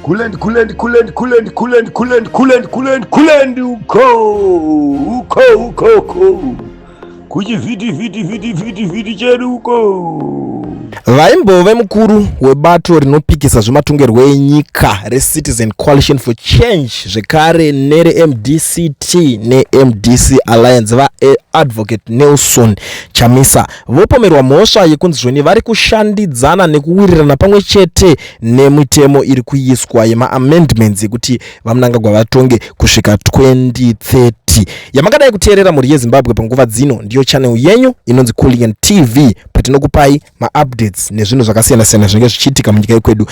Kulend uko. Kuji vidi chedu uko. Vaimbove mukuru webato rinopikisa zvematongerwo enyika reCitizen Coalition for Change zvekare nere MDCT neMDC Alliance Advocate Nelson Chamisa vopomerwa mhosva yekunzi zvoni vari kushandidzana nekuwirirana pamwe chete nemitemo iri kuiswa yema-amendments yekuti vaMnangagwa vatonge kusvika 2030. Yamakadai kuteerera muri yeZimbabwe panguva dzino ndiyo channel yenyu inonzi Cooligan TV patinokupai ma-updates nezvinhu zvakasiyana-siyana zvinenge zvichiitika munyika yekwedu.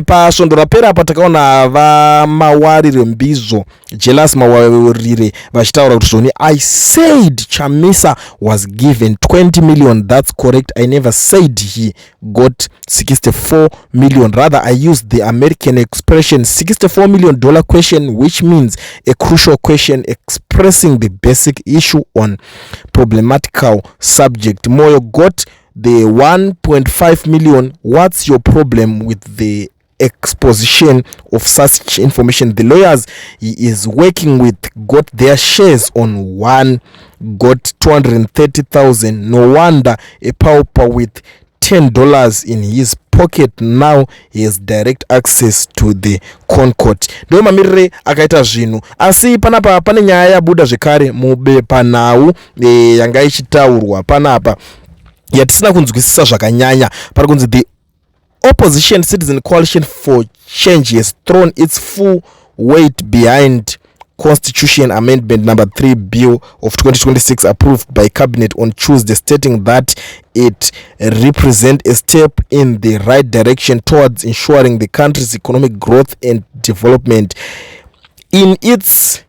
Pasvondo rapera apa takaona vamawarire mbizo Jealous mawarire vachitaura kuti zvoni I said Chamisa was given 20 million. That's correct. I never said he got 64 million. Rather, I used the American expression $64 million question, which means a crucial question expressing the basic issue on problematical subject. Moyo got the 1.5 million. What's your problem with the exposition of such information? The lawyers he is working with got their shares on one, got 230,000. No wonder a pauper with $10 in his pocket now he has direct access to the Concord. Ndo mamirire akaita zvinhu. Asi panapa pane nyaya yabuda zvekare mubepa nhau yanga ichitaurwa panapa yatisina kunzwisisa zvakanyanya. Pari kunzi the opposition Citizen Coalition for Change has thrown its full weight behind Constitution Amendment number 3 Bill of 2026 approved by Cabinet on Tuesday, stating that it represents a step in the right direction towards ensuring the country's economic growth and development. In its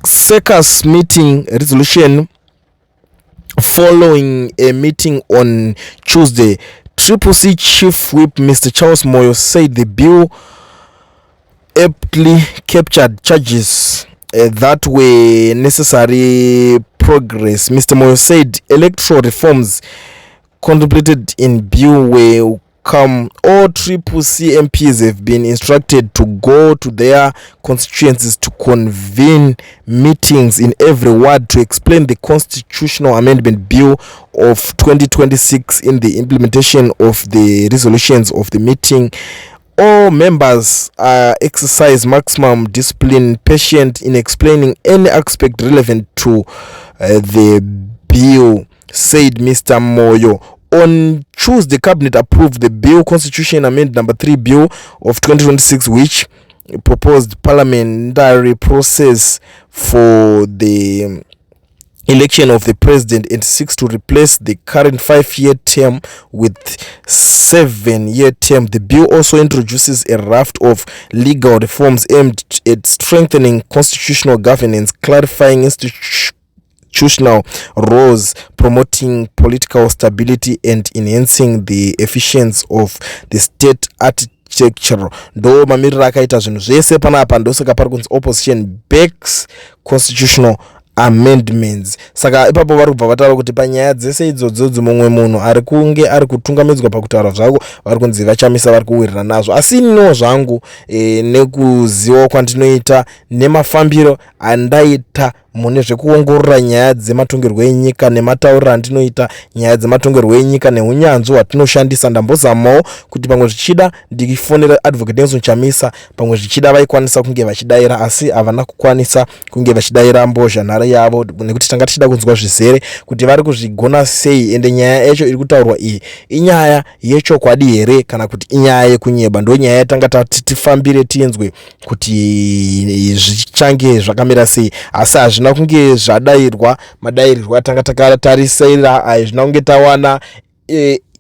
SECAS meeting resolution following a meeting on Tuesday, CCC Chief Whip Mr. Charles Moyo said the bill aptly captured charges that were necessary progress. Mr. Moyo said electoral reforms contemplated in bill will come. All CCC MPs have been instructed to go to their constituencies to convene meetings in every ward to explain the constitutional amendment bill of 2026 in the implementation of the resolutions of the meeting. All members exercise maximum discipline, patient in explaining any aspect relevant to the bill, said Mr. Moyo. On Tuesday, Cabinet approved the bill, Constitution Amendment number 3 Bill of 2026, which proposed parliamentary process for the election of the president and seeks to replace the current 5-year term with 7-year term. The bill also introduces a raft of legal reforms aimed at strengthening constitutional governance, clarifying institutional roles, promoting political stability, and enhancing the efficiency of the state architecture. Ndo mamirira akaita zvinhu zvese panapa ndosaka pari kunzi opposition backs constitutional amendments. Saka ipapo vari kubva vataura kuti panyaya dzese idzodzo mumwe munhu ari kunge ari kutungamidzwa pakutaura zvako vari kunzi vachamisa vari kuwirira nazvo. Asi ino zvangu nekuziva kwandinoita nemafambiro andaita mune zvekuongorora nyaya dzematongerwo enyika nematauriro andinoita nyaya dzematongerwo enyika neunyanzvi hwatinoshandisa, ndambozamawo kuti pamwe zvichida ndifonera Advocate Nelson Chamisa, pamwe zvichida vaikwanisa kunge vachidayira asi havana kukwanisa kunge vachidayira mbozhanhare yavo nekuti tanga tichida kunzwa zvizere kuti vari kuzvigona sei ende nyaya yacho iri kutaurwa iyi inyaya yechokwadi here kana kuti inyaya yekunyeba. Ndo nyaya yatanga tati tifambire tinzwe kuti zvichange zvakamira sei, asi hazvina kunge zvadayirwa madayirwa tanga takatarisira, hazvina kunge tawana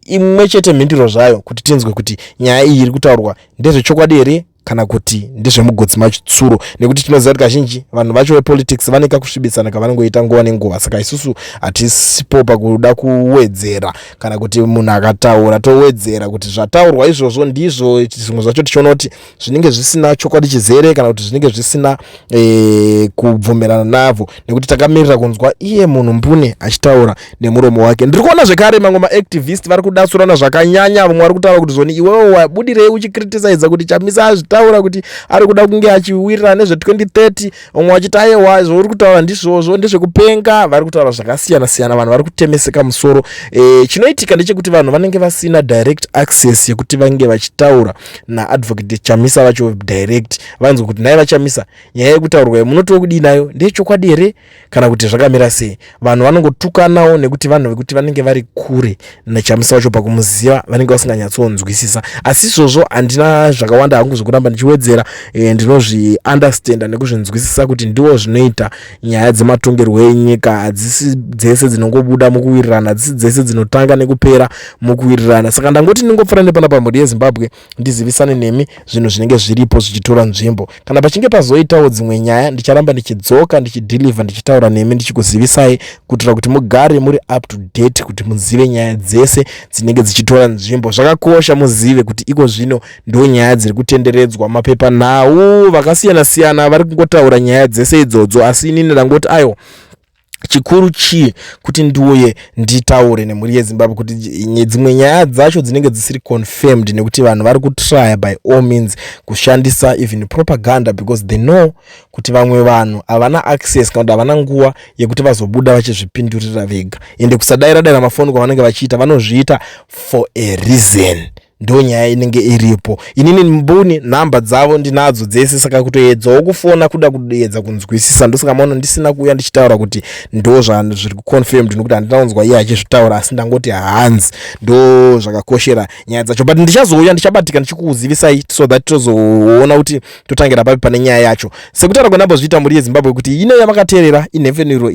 imwe chete mhinduro zvayo kuti tinzwe kuti nyaya iyi iri kutaurwa ndezvechokwadi here kana kuti ndezvemugodzi machitsuro, nekuti tinoziva kuti kazhinji vanhu vacho vepolitics vanenge kusvibisana kavanongoita nguva nenguva. Saka isusu hatisipo pakuda kuwedzera kana kuti munhu akataura towedzera kuti zvataurwa izvozvo ndizvo. Zvimwe zvacho tichiona kuti zvinenge zvisina chokwadi chizere kana kuti zvinenge zvisina kubvumirana navo, nekuti takamirira kunzwa iye munhu mbune achitaura nemuromo wake. Ndiri kuona zvekare mamwe maactivist vari kudatsurana zvakanyanya. Vamwe vari kutaura kuti zvoni iwewe wabudirei uchikriticize kuti Chamisa azvitaura kuti ari kuda kunge achiwirirana nezve 2030. Vamwe vachiti aiwa zvauri kutaura ndizvozvo ndezvekupenga. Vari kutaura zvakasiyana siyana, vanhu vari kutemeseka musoro. Chinoitika ndechekuti vanhu vanenge vasina direct access yekuti vange vachitaura naadvocate Chamisa vacho direct, vanzwa kuti naiva Chamisa nyaya yekutaurwa munotiwo kudii nayo, ndechokwadi here kana kuti zvakamira sei. Vanhu vanongotukanawo nekuti vanhu vekuti vanenge vari kure naChamisa vacho pakumuziva vanenge vasinganyatsonzwisisa. Asi izvozvo handina zvakawanda hangu zvokuramba ndichiwedzera, ndinozviunderstanda nekuzvinzwisisa kuti ndiwo zvinoita nyaya dzematongerwo enyika. Hadzisi dzese dzinongobuda mukuwirirana, hadzisi dzese dzinotanga nekupera mukuwirirana. Saka ndangoti ndingopfura nepana pamhuri yeZimbabwe ndizivisane nemi zvinhu zvinenge zviripo zvichitora nzvimbo. Kana pachinge pazoitawo dzimwe nyaya ndicharamba ndichidzoka ndichidhilivha ndichitaura nemi ndichikuzivisai kuitira kuti mugare muri up to date, kuti muzive nyaya dzese dzinenge dzichitora nzvimbo. Zvakakosha muzive kuti iko zvino ndo nyaya dziri kutenderedzwa mapepa nhau vakasiyana siyana vari kungotaura nyaya dzese idzodzo. Asi inini ndangoti ayo chikuru chii kuti ndiuye nditaure nemhuri yeZimbabwe kuti dzimwe nyaya dzacho dzinenge dzisiri confirmed, nekuti vanhu vari kutrya by all means kushandisa even propaganda, because they know kuti vamwe vanhu havana access kana kuti havana nguva yekuti vazobuda vachizvipindurira vega, ende kusadairadara mafoni kwavanenge vachiita vanozviita for a reason. Ndo nyaya inenge iripo. Inini mbuni namba dzavo ndinadzo dzese, saka kutoedzawo kufona kuda kuedza kunzwisisa. Ndosaka ndisina kuuya ndichitaura kuti ndo zviri kuconfirmed nekuti handinaunzwa iye achizvitaura, asi ndangoti hanzi ndo zvakakoshera nyaya dzacho. But ndichazouya ndichabatika ndichikuzivisai so that tozoona kuti totangira papi pane nyaya yacho. Sekutaura kwenambozviita muri yeZimbabwe kuti ine yamakateerera inhefenuro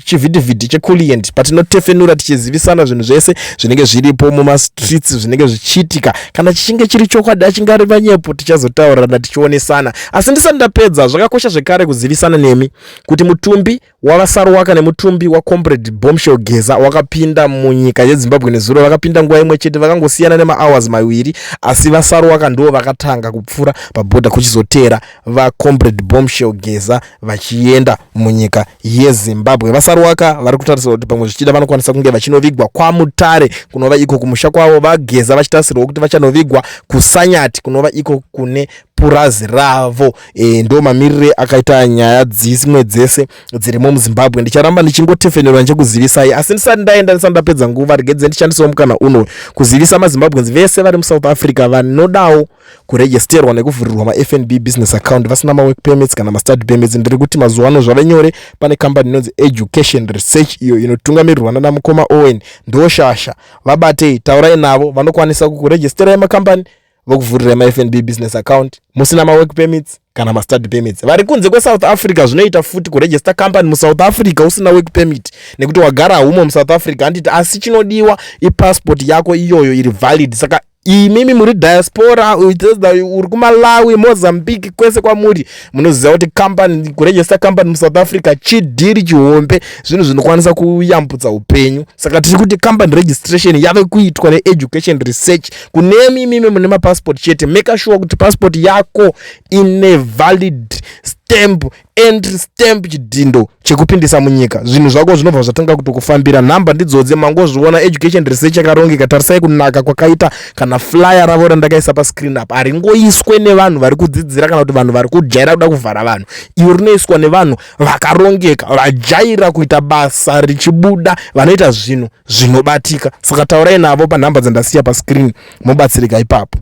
chivhidhivhidhi chekulient patinotefenura tichizivisana zvinhu zvese zvinenge zviripo mumastreets zvinenge zvichiitika. Kana chichinge chiri chokwadi achinge ari panyepo tichazotaurana tichionesana. Asi ndisati ndapedza, zvakakosha zvekare kuzivisana nemi kuti mutumbi wavasaruwaka nemutumbi waComrade Bombshell Geza wakapinda munyika yeZimbabwe nezuro. Vakapinda nguva imwe chete, vakangosiyana nema-hours maviri, asi vasaruwaka ndo vakatanga kupfuura pabhodha kuchizotera vaComrade Bombshell Geza vachienda munyika yeZimbabwe. Vasaruwaka vari kutarisirwa kuti pamwe zvichida vanokwanisa kunge vachinovigwa kwaMutare kunova iko kumusha kwavo. VaGeza vachitarisirwa kuti vachanovigwa kuSanyati kunova iko kune purazi ravo. Ndo mamirire akaita nyaya dzimwe dzese dzirimo muZimbabwe. Ndicharamba ndichingotefenera ndichikuzivisai, asi ndisati ndapedza nguva regedze ndishandisawo mukana uno kuzivisa maZimbabweans vese vari muSouth Africa vanodawo kuregisterwa nekuvhurirwa maFNB business account vasina mawork permits kana mastudy permits. Ndiri kuti mazuva ano zvave nyore. Pane kambani inonzi Education Research iyo inotungamirirwa naMukoma Owen. Ndo shasha vabatei, taurai navo, vanokwanisa kukuregisterai makambani vokuvhurira maFNB business account musina mawork permits kana mastudy permits. Vari kunze kweSouth Africa zvinoita futi kuregister company muSouth Africa usina work permit nekuti wagara humo muSouth Africa. Handiti asi chinodiwa ipassport yako iyoyo iri valid. Saka imimi muri diaspora, uri kuMalawi, Mozambique, kwese kwamuri munoziva kuti company kuregister company muSouth Africa chidhiri chihombe, zvinhu zvinokwanisa kuyambutsa upenyu. Saka tiri kuti company registration yave kuitwa neEducation Research kunemi imimi mune mapassport chete. Make sure kuti passport yako ine valid stamp, entry stamp, chidhindo chekupindisa munyika. Zvinhu zvako zvinobva zvatanga kutokufambira. Nhamba ndidzodze mangozviona Education Research yakarongeka. Tarisai kunaka kwakaita kana flyer ravo randakaisa pascreen apa. Haringoiswe nevanhu vari kudzidzira kana kuti vanhu vari kujaira kuda kuvhara vanhu. Iyo rinoiswa nevanhu vakarongeka, vajaira kuita basa richibuda, vanoita zvinhu zvinobatika. Saka taurai navo panhamba dzandasiya pascreen, mobatsirika ipapo.